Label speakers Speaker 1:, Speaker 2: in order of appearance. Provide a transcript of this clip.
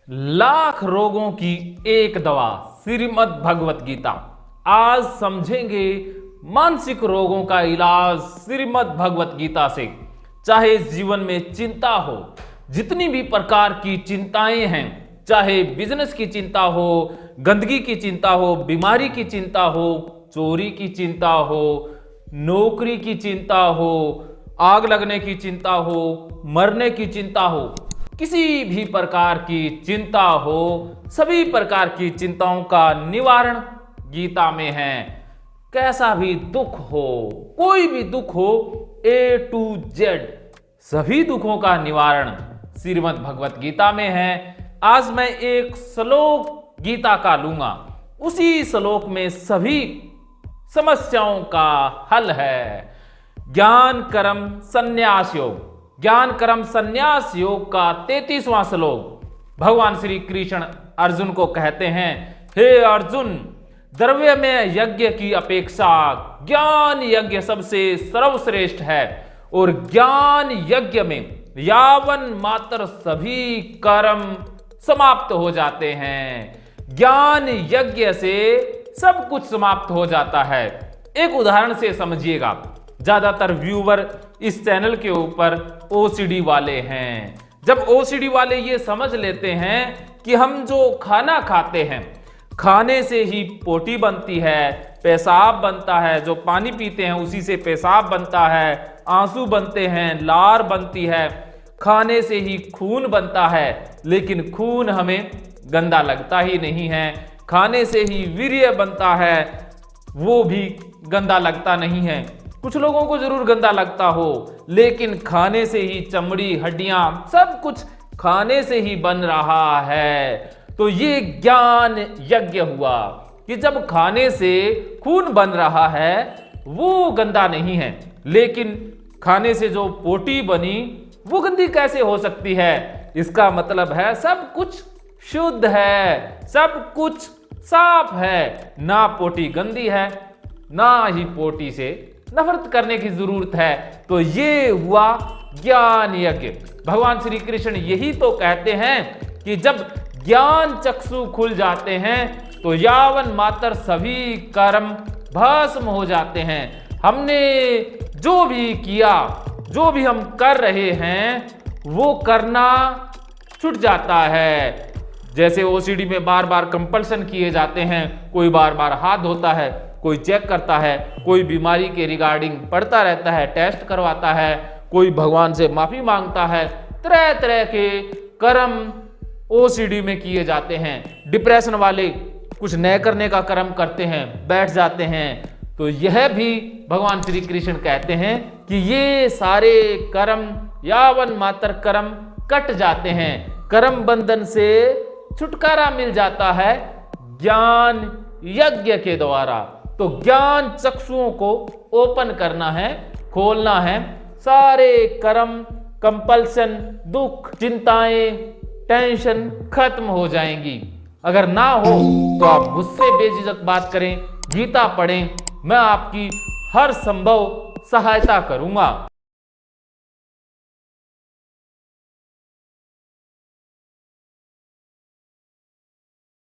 Speaker 1: लाख रोगों की एक दवा श्रीमद् भगवत गीता। आज समझेंगे मानसिक रोगों का इलाज श्रीमद् भगवत गीता से। चाहे जीवन में चिंता हो, जितनी भी प्रकार की चिंताएं हैं, चाहे बिजनेस की चिंता हो, गंदगी की चिंता हो, बीमारी की चिंता हो, चोरी की चिंता हो, नौकरी की चिंता हो, आग लगने की चिंता हो, मरने की चिंता हो, किसी भी प्रकार की चिंता हो, सभी प्रकार की चिंताओं का निवारण गीता में है। कैसा भी दुख हो, कोई भी दुख हो, A to Z सभी दुखों का निवारण श्रीमद् भगवत गीता में है। आज मैं एक श्लोक गीता का लूंगा, उसी श्लोक में सभी समस्याओं का हल है। ज्ञान कर्म संन्यास योग, ज्ञान कर्म संन्यास योग का 33वां श्लोक। भगवान श्री कृष्ण अर्जुन को कहते हैं, हे अर्जुन, द्रव्य में यज्ञ की अपेक्षा ज्ञान यज्ञ सबसे सर्वश्रेष्ठ है, और ज्ञान यज्ञ में यावन मात्र सभी कर्म समाप्त हो जाते हैं। ज्ञान यज्ञ से सब कुछ समाप्त हो जाता है। एक उदाहरण से समझिएगा। ज्यादातर व्यूवर इस चैनल के ऊपर ओसीडी वाले हैं। जब ओसीडी वाले ये समझ लेते हैं कि हम जो खाना खाते हैं, खाने से ही पोटी बनती है, पेशाब बनता है, जो पानी पीते हैं उसी से पेशाब बनता है, आंसू बनते हैं, लार बनती है, खाने से ही खून बनता है, लेकिन खून हमें गंदा लगता ही नहीं है। खाने से ही वीर्य बनता है, वो भी गंदा लगता नहीं है। कुछ लोगों को जरूर गंदा लगता हो, लेकिन खाने से ही चमड़ी, हड्डियां, सब कुछ खाने से ही बन रहा है। तो ये ज्ञान यज्ञ हुआ कि जब खाने से खून बन रहा है वो गंदा नहीं है, लेकिन खाने से जो पोटी बनी वो गंदी कैसे हो सकती है? इसका मतलब है सब कुछ शुद्ध है, सब कुछ साफ है, ना पोटी गंदी है, ना ही पोटी से नफरत करने की जरूरत है। तो ये हुआ ज्ञान यज्ञ। भगवान श्री कृष्ण यही तो कहते हैं कि जब ज्ञान चक्षु खुल जाते हैं तो यावन मात्र सभी कर्म भस्म हो जाते हैं। हमने जो भी किया, जो भी हम कर रहे हैं, वो करना छूट जाता है। जैसे ओसीडी में बार बार कंपल्सन किए जाते हैं, कोई बार बार हाथ धोता है, कोई चेक करता है, कोई बीमारी के रिगार्डिंग पढ़ता रहता है, टेस्ट करवाता है, कोई भगवान से माफी मांगता है। तरह तरह के कर्म ओसीडी में किए जाते हैं। डिप्रेशन वाले कुछ नए करने का कर्म करते हैं, बैठ जाते हैं। तो यह भी भगवान श्री कृष्ण कहते हैं कि ये सारे कर्म यावन मात्र कर्म कट जाते हैं। कर्म बंधन से छुटकारा मिल जाता है ज्ञान यज्ञ के द्वारा। तो ज्ञान चक्षुओं को ओपन करना है, खोलना है। सारे कर्म, कंपल्सन, दुख, चिंताएं, टेंशन खत्म हो जाएंगी। अगर ना हो तो आप मुझसे बेझिझक बात करें, गीता पढ़ें, मैं आपकी हर संभव सहायता करूंगा।